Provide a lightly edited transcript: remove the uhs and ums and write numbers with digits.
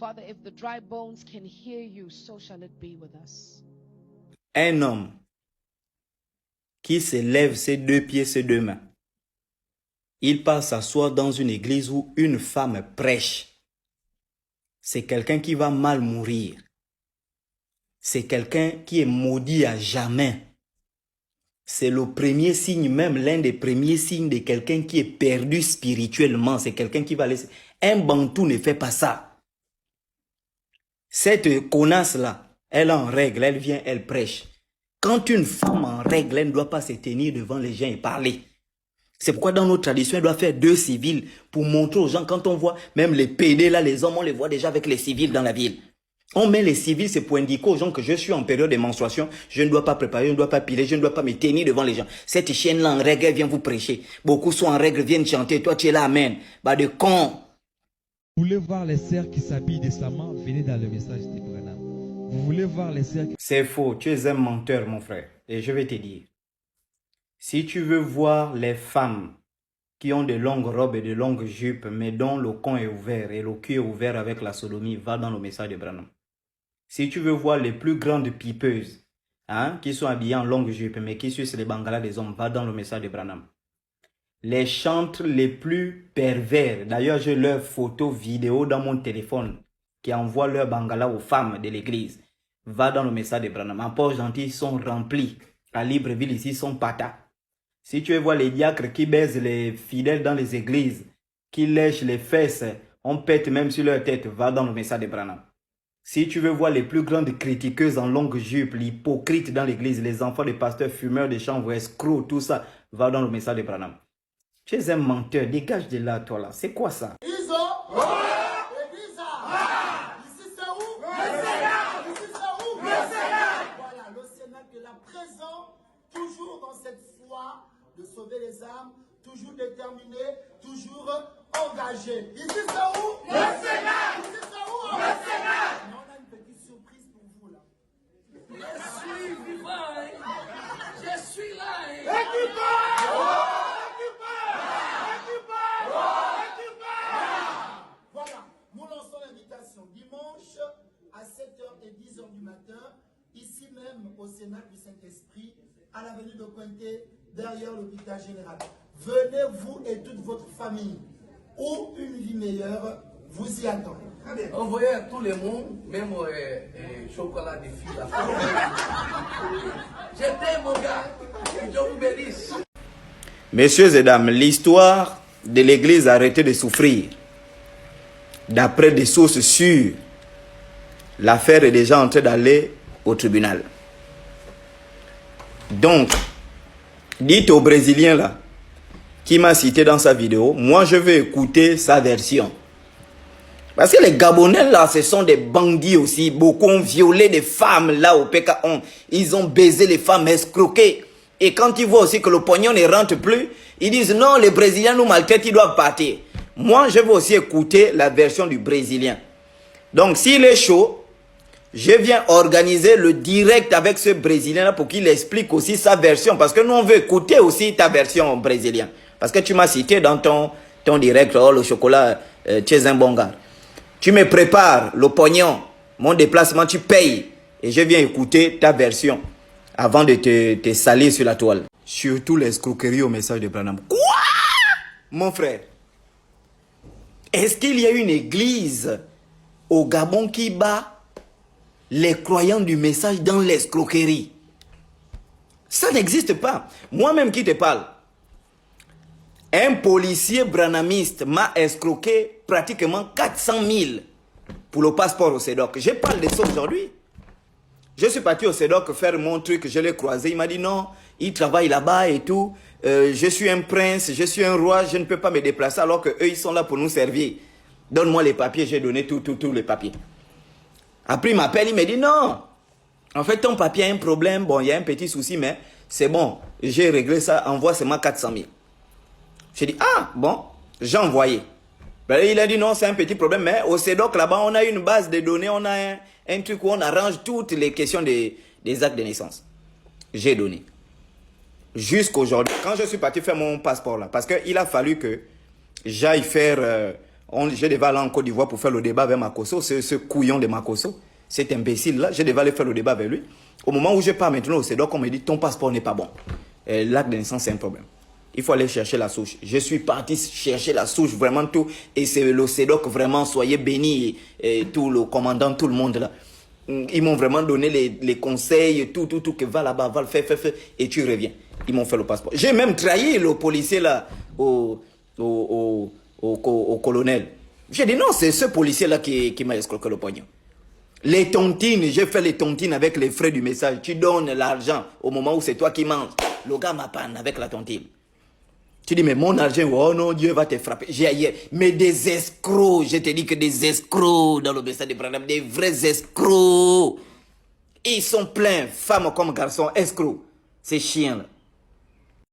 Father, if the dry bones can hear you, so shall it be with us. Un homme qui se lève ses deux pieds, ses deux mains, il part s'asseoir dans une église où une femme prêche. C'est quelqu'un qui va mal mourir. C'est quelqu'un qui est maudit à jamais. C'est le premier signe, même l'un des premiers signes de quelqu'un qui est perdu spirituellement. C'est quelqu'un qui va laisser... Un bantou ne fait pas ça. Cette connasse-là, elle est en règle, elle vient, elle prêche. Quand une femme en règle, elle ne doit pas se tenir devant les gens et parler. C'est pourquoi dans notre tradition, elle doit faire 2 civils pour montrer aux gens, quand on voit même les PD là, les hommes, on les voit déjà avec les civils dans la ville. On met les civils, c'est pour indiquer aux gens que je suis en période de menstruation, je ne dois pas préparer, je ne dois pas piler, je ne dois pas me tenir devant les gens. Cette chienne-là en règle, elle vient vous prêcher. Beaucoup sont en règle, viennent chanter, toi tu es là, amen. Bah de con. Vous voulez voir les sœurs qui s'habillent décemment, venez dans le message de Branham. Vous voulez voir les sœurs qui... C'est faux, tu es un menteur mon frère. Et je vais te dire, si tu veux voir les femmes qui ont de longues robes et de longues jupes, mais dont le con est ouvert et le cul est ouvert avec la sodomie, va dans le message de Branham. Si tu veux voir les plus grandes pipeuses, hein, qui sont habillées en longue jupe, mais qui sucent les bangalas des hommes, va dans le message de Branham. Les chantres les plus pervers, d'ailleurs j'ai leurs photos vidéo dans mon téléphone, qui envoient leurs bangalas aux femmes de l'église, va dans le message de Branham. En Port-Gentil, ils sont remplis. À Libreville, ici, ils sont patas. Si tu veux voir les diacres qui baisent les fidèles dans les églises, qui lèchent les fesses, on pète même sur leur tête, va dans le message de Branham. Si tu veux voir les plus grandes critiqueuses en longue jupe, l'hypocrite dans l'église, les enfants des pasteurs, fumeurs de chanvre, escrocs, tout ça, va dans le message de Branham. Tu es un menteur, dégage de là, toi là. C'est quoi ça? Ici c'est où? Le Sénat. Ici c'est où? Le Sénat. Voilà, le Sénat qui est là présent, toujours dans cette foi de sauver les âmes, toujours déterminé, toujours engagé. Ici c'est où? Le Sénat. Ici c'est où? Le Sénat. Mais on a une petite surprise pour vous là. Je suis vivant. Je suis là. Voilà, nous lançons l'invitation dimanche à 7h et 10h du matin, ici même au Sénat du Saint-Esprit, à l'avenue de Cointé, derrière l'hôpital général. Venez, vous et toute votre famille, ou une vie meilleure vous y attend. Envoyez à tout le monde, même chocolat de filles. Je t'aime mon gars, que Dieu vous bénisse. Messieurs et dames, l'histoire de l'église a arrêté de souffrir. D'après des sources sûres, l'affaire est déjà en train d'aller au tribunal. Donc, dites au Brésilien là, qui m'a cité dans sa vidéo, moi je vais écouter sa version. Parce que les Gabonais là, ce sont des bandits aussi. Beaucoup ont violé des femmes là au PK11. Ils ont baisé les femmes, escroquées. Et quand ils voient aussi que le pognon ne rentre plus, ils disent non, les Brésiliens nous maltraitent, ils doivent partir. Moi, je vais aussi écouter la version du Brésilien. Donc, s'il est chaud, je viens organiser le direct avec ce Brésilien-là pour qu'il explique aussi sa version. Parce que nous, on veut écouter aussi ta version brésilienne. Parce que tu m'as cité dans ton direct, oh, le chocolat, tu es un bon gars. Tu me prépares le pognon, mon déplacement, tu payes. Et je viens écouter ta version avant de te salir sur la toile. Surtout l'escroquerie au message de Branham. Quoi? Mon frère, est-ce qu'il y a une église au Gabon qui bat les croyants du message dans l'escroquerie? Ça n'existe pas. Moi-même qui te parle, un policier branhamiste m'a escroqué pratiquement 400 000 pour le passeport au CEDOC. Je parle de ça aujourd'hui. Je suis parti au CEDOC faire mon truc, je l'ai croisé. Il m'a dit non, il travaille là-bas et tout. Je suis un prince, je suis un roi, je ne peux pas me déplacer alors qu'eux, ils sont là pour nous servir. Donne-moi les papiers, j'ai donné tous les papiers. Après, il m'appelle, il me dit non. En fait, ton papier a un problème. Bon, il y a un petit souci, mais c'est bon. J'ai réglé ça, envoie seulement 400 000. J'ai dit, ah, bon, j'ai envoyé. Ben, il a dit non, c'est un petit problème, mais au CEDOC, là-bas, on a une base de données, on a un truc où on arrange toutes les questions des actes de naissance. J'ai donné. Jusqu'aujourd'hui, quand je suis parti faire mon passeport là, parce qu'il a fallu que j'aille faire, Je devais aller en Côte d'Ivoire pour faire le débat avec Makosso, ce couillon de Makosso, cet imbécile-là. Je devais aller faire le débat avec lui. Au moment où je pars maintenant au CEDOC, on me dit ton passeport n'est pas bon. L'acte de naissance, c'est un problème. Il faut aller chercher la souche. Je suis parti chercher la souche, vraiment tout. Et c'est le CEDOC, vraiment, soyez bénis, et tout, le commandant, tout le monde là. Ils m'ont vraiment donné les conseils, tout, que va là-bas, va le faire, et tu reviens. Ils m'ont fait le passeport. J'ai même trahi le policier là, au colonel. J'ai dit non, c'est ce policier-là qui m'a escroqué le pognon. Les tontines, j'ai fait les tontines avec les frais du message. Tu donnes l'argent au moment où c'est toi qui manges. Le gars m'appanne avec la tontine. Tu dis, mais mon argent, oh non, Dieu va te frapper. Mais des escrocs, je te dis que des escrocs dans le message de Branham, des vrais escrocs. Ils sont pleins, femmes comme garçons, escrocs. Ces chiens-là.